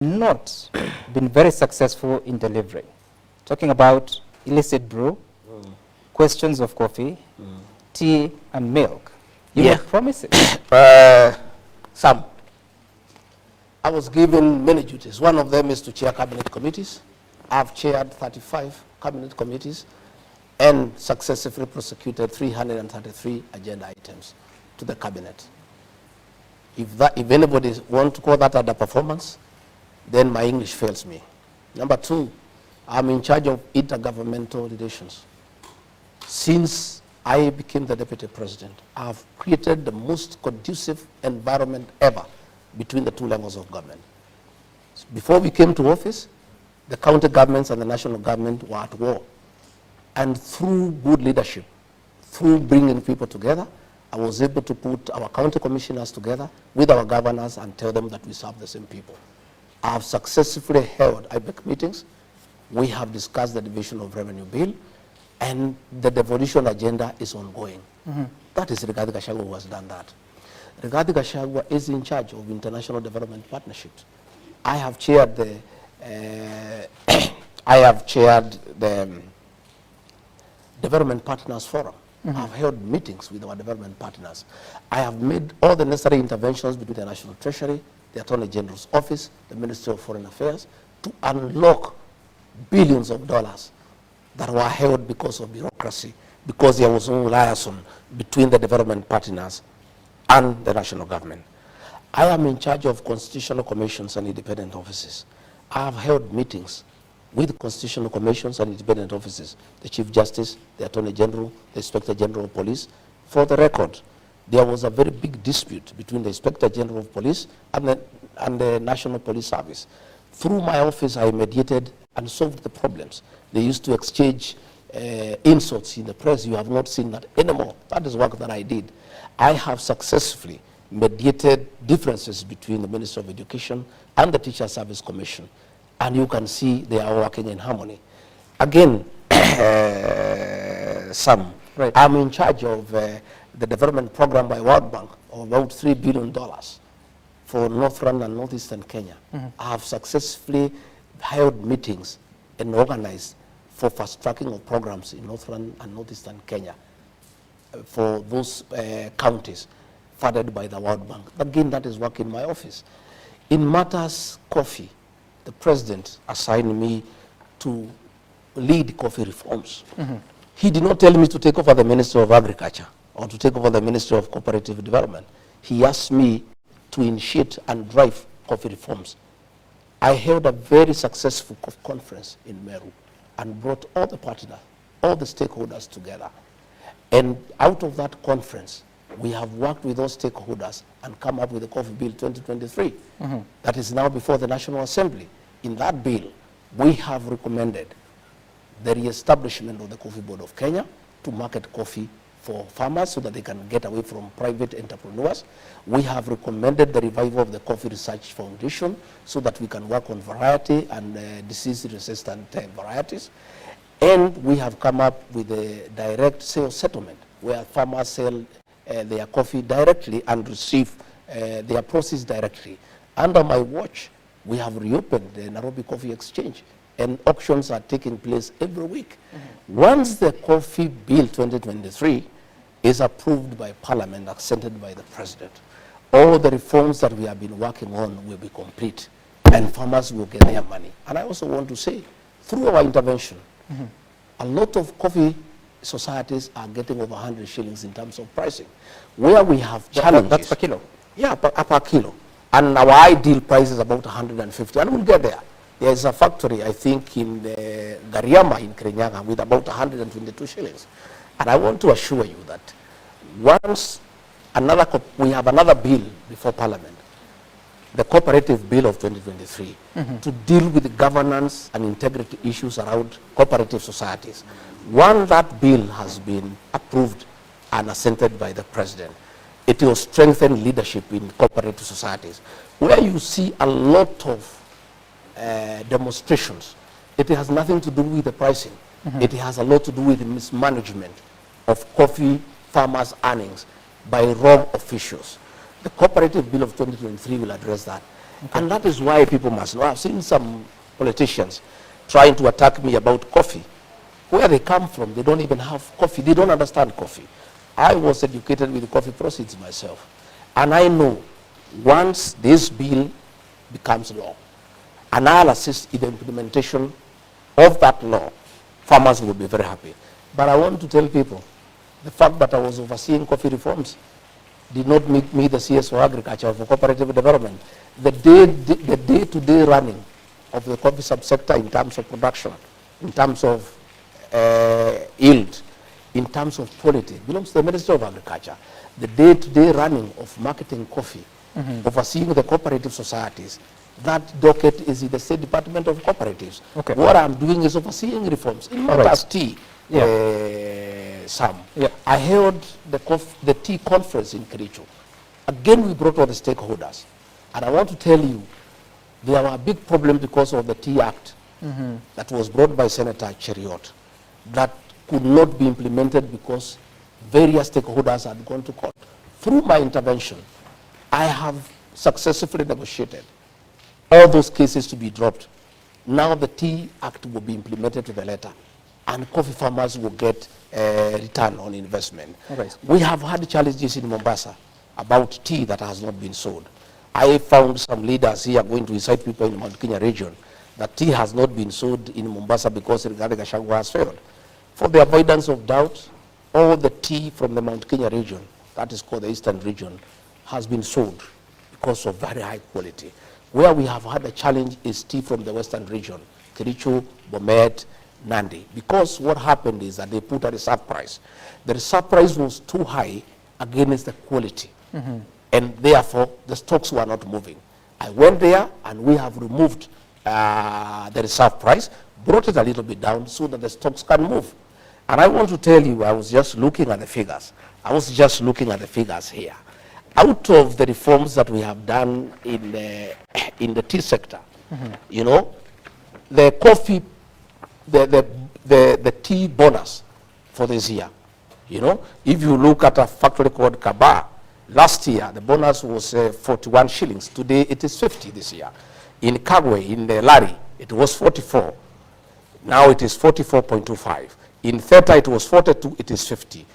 not been very successful in delivering. Talking about illicit brew, questions of coffee, tea, and milk. You were promising. Some. I was given many duties. One of them is to chair cabinet committees. I've chaired 35 cabinet committees and successfully prosecuted 333 agenda items to the cabinet. If anybody wants to call that underperformance, then my English fails me. Number two, I'm in charge of intergovernmental relations. Since I became the deputy president, I've created the most conducive environment ever between the two levels of government. Before we came to office, the county governments and the national government were at war. And through good leadership, through bringing people together, I was able to put our county commissioners together with our governors and tell them that we serve the same people. I have successfully held IBEC meetings. We have discussed the division of revenue bill, and the devolution agenda is ongoing. That is Rigathi Gachagua who has done that. Rigathi Gachagua is in charge of international development partnerships. I have chaired the Development Partners Forum. I've held meetings with our development partners. I have made all the necessary interventions between the National Treasury, the Attorney General's Office, the Ministry of Foreign Affairs, to unlock billions of dollars that were held because of bureaucracy, because there was no liaison between the development partners and the national government. I am in charge of constitutional commissions and independent offices. I have held meetings with constitutional commissions and independent offices, the Chief Justice, the Attorney General, the Inspector General of Police. For the record, there was a very big dispute between the Inspector General of Police and the National Police Service. Through my office, I mediated and solved the problems. They used to exchange insults in the press. You have not seen that anymore. That is work that I did. I have successfully mediated differences between the Ministry of Education and the Teacher Service Commission. And you can see they are working in harmony. Again, I'm in charge of the development program by World Bank of about $3 billion for Northern and Northeastern Kenya. I have successfully held meetings and organized for fast tracking of programs in Northern and Northeastern Kenya for those counties funded by the World Bank. Again, that is work in my office. In matters coffee, the president assigned me to lead coffee reforms. He did not tell me to take over the Ministry of Agriculture or to take over the Ministry of Cooperative Development. He asked me to initiate and drive coffee reforms. I held a very successful conference in Meru and brought all the partners, all the stakeholders together. And out of that conference, we have worked with those stakeholders and come up with the Coffee Bill 2023 that is now before the National Assembly. In that bill, we have recommended the re-establishment of the Coffee Board of Kenya to market coffee for farmers so that they can get away from private entrepreneurs. We have recommended the revival of the Coffee Research Foundation so that we can work on variety and disease-resistant varieties. And we have come up with a direct sales settlement where farmers sell their coffee directly and receive their proceeds directly. Under my watch, we have reopened the Nairobi Coffee Exchange, and auctions are taking place every week. Once the Coffee Bill 2023 is approved by Parliament, accepted by the President, all the reforms that we have been working on will be complete, and farmers will get their money. And I also want to say, through our intervention, a lot of coffee societies are getting over 100 shillings in terms of pricing. Where we have challenges. That's per kilo? Yeah, per kilo. And our ideal price is about 150, and we'll get there. There is a factory, I think, in Gariama in Kirinyaga with about 122 shillings. And I want to assure you that once we have another bill before Parliament, the Cooperative Bill of 2023, to deal with the governance and integrity issues around cooperative societies. Once that bill has been approved and assented by the President, it will strengthen leadership in cooperative societies. Where you see a lot of demonstrations, it has nothing to do with the pricing. It has a lot to do with the mismanagement of coffee farmers' earnings by wrong officials. The Cooperative Bill of 2023 will address that. And that is why people must know. I've seen some politicians trying to attack me about coffee. Where they come from, they don't even have coffee. They don't understand coffee. I was educated with coffee proceeds myself. And I know once this bill becomes law, and I'll assist in the implementation of that law, farmers will be very happy. But I want to tell people, the fact that I was overseeing coffee reforms did not make me the CS for agriculture or for cooperative development. The day-to-day running of the coffee subsector in terms of production, in terms of yield, in terms of quality, belongs to the Ministry of Agriculture. The day-to-day running of marketing coffee, overseeing the cooperative societies, that docket is in the State Department of Cooperatives. Okay. What I'm doing is overseeing reforms in matters tea. Sam. I held the tea conference in Kericho. Again, we brought all the stakeholders. And I want to tell you, there were a big problem because of the Tea Act that was brought by Senator Cheriot that could not be implemented because various stakeholders had gone to court. Through my intervention, I have successfully negotiated all those cases to be dropped. Now the Tea Act will be implemented to the letter, and coffee farmers will get a return on investment. Okay. We have had challenges in Mombasa about tea that has not been sold. I found some leaders here going to incite people in the Mount Kenya region that tea has not been sold in Mombasa because regarding Gachagua has failed. For the avoidance of doubt, all the tea from the Mount Kenya region, that is called the Eastern region, has been sold because of very high quality. Where we have had a challenge is tea from the Western region, Kericho, Bomet, Nandi. Because what happened is that they put a reserve price. The reserve price was too high against the quality. And therefore, the stocks were not moving. I went there and we have removed the reserve price, brought it a little bit down so that the stocks can move. And I want to tell you, I was just looking at the figures. I was just looking at the figures here. Out of the reforms that we have done in the tea sector, you know, the coffee, the tea bonus for this year, you know, if you look at a factory called Kaba, last year the bonus was 41 shillings. Today it is 50 this year. In Kagwe, in the Lari, it was 44. Now it is 44.25. In Theta it was 42, it is 50.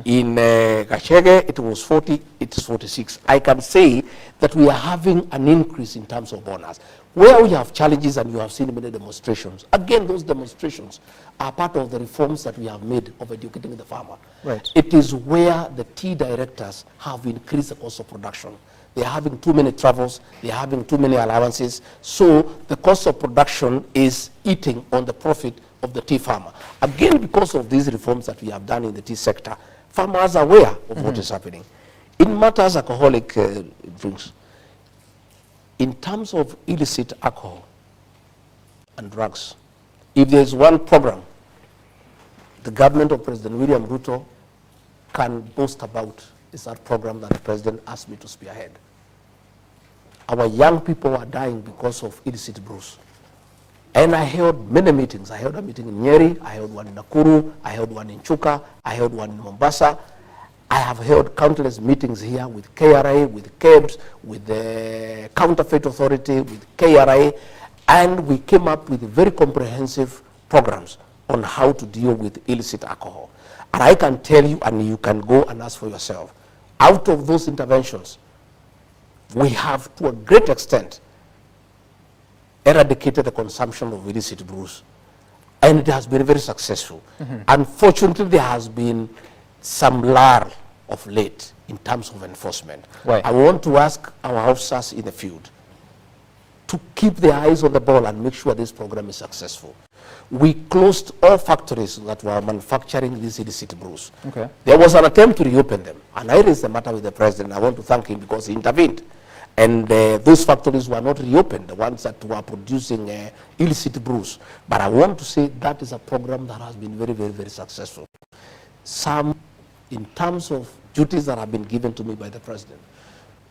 In Gachagua it was 40, it is 46. I can say that we are having an increase in terms of bonus. Where we have challenges and you have seen many demonstrations, again those demonstrations are part of the reforms that we have made of educating the farmer. Right. It is where the tea directors have increased the cost of production. They are having too many travels, they are having too many allowances, so the cost of production is eating on the profit of the tea farmer. Again, because of these reforms that we have done in the tea sector, farmers are aware of what is happening. In matters alcoholic drinks, in terms of illicit alcohol and drugs, if there is one program the government of President William Ruto can boast about, is that program that the president asked me to spearhead. Our young people are dying because of illicit brews. And I held many meetings. I held a meeting in Nyeri, I held one in Nakuru, I held one in Chuka, I held one in Mombasa. I have held countless meetings here with KRA, with KEBS, with the Counterfeit Authority, with KRA, and we came up with very comprehensive programs on how to deal with illicit alcohol. And I can tell you, and you can go and ask for yourself, out of those interventions, we have to a great extent eradicated the consumption of illicit brews. And it has been very successful. Unfortunately, there has been some lull of late in terms of enforcement. Right. I want to ask our officers in the field to keep their eyes on the ball and make sure this program is successful. We closed all factories that were manufacturing these illicit brews. Okay. There was an attempt to reopen them, and I raised the matter with the president. I want to thank him because he intervened. And those factories were not reopened, the ones that were producing illicit brews. But I want to say that is a program that has been very, very, very successful. Some, in terms of duties that have been given to me by the president,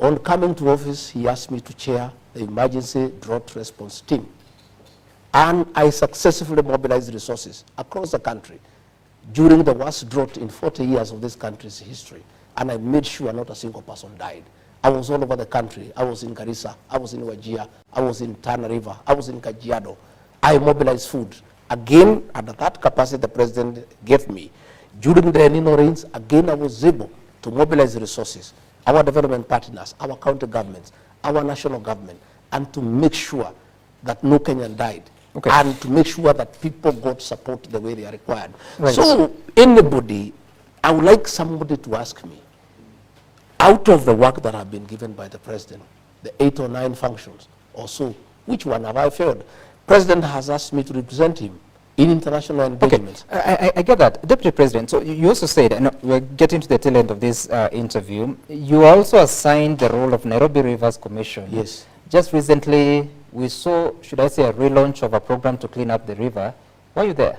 on coming to office, he asked me to chair the emergency drought response team. And I successfully mobilized resources across the country during the worst drought in 40 years of this country's history. And I made sure not a single person died. I was all over the country. I was in Garissa, I was in Wajir, I was in Tana River, I was in Kajiado. I mobilized food. Again, at that capacity the president gave me. During the El Nino rains, again I was able to mobilize resources, our development partners, our county governments, our national government, and to make sure that no Kenyan died. Okay. And to make sure that people got support the way they are required. Right. So anybody, I would like somebody to ask me, out of the work that have been given by the president, the 8 or 9 functions or so, which one have I failed? President has asked me to represent him in international engagements. Okay, I get that. Deputy President, so you also said, and we're getting to the tail end of this interview, you also assigned the role of Nairobi Rivers Commission. Yes. Just recently, we saw, should I say, a relaunch of a program to clean up the river. Were you there?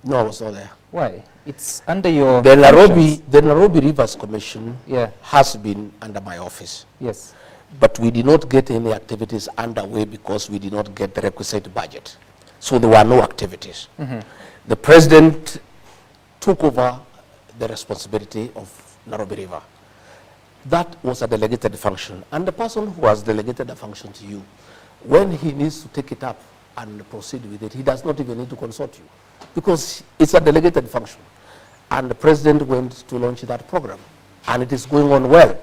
No, I was not there. Why? It's under your The functions. Nairobi Rivers Commission Yeah. has been under my office. Yes. But we did not get any activities underway because we did not get the requisite budget. So there were no activities. The president took over the responsibility of Nairobi River. That was a delegated function. And the person who has delegated a function to you, when he needs to take it up and proceed with it, he does not even need to consult you because it's a delegated function. And the president went to launch that program, and it is going on well.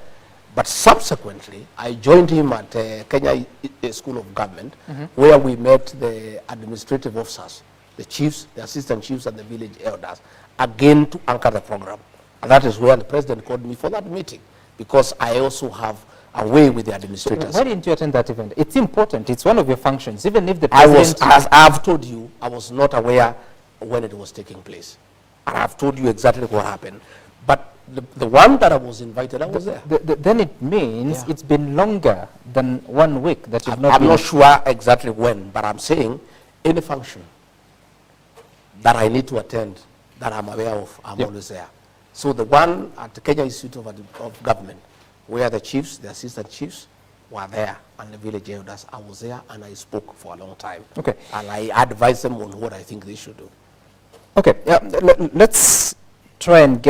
But subsequently, I joined him at Kenya School of Government, where we met the administrative officers, the chiefs, the assistant chiefs, and the village elders, again to anchor the program. And that is where the president called me for that meeting, because I also have a way with the administrators. Why didn't you attend that event? It's important. It's one of your functions, even if the I president... was, as I have told you, I was not aware when it was taking place. And I have told you exactly what happened. But the one that I was invited, I was there. Then it means it's been longer than 1 week that you've not I'm been... not sure exactly when, but I'm saying any function that I need to attend, that I'm aware of, I'm always there. So the one at the Kenya Institute of Government, where the chiefs, the assistant chiefs, were there, and the village elders, I was there, and I spoke for a long time. Okay. And I advised them on what I think they should do. Okay, let's try and get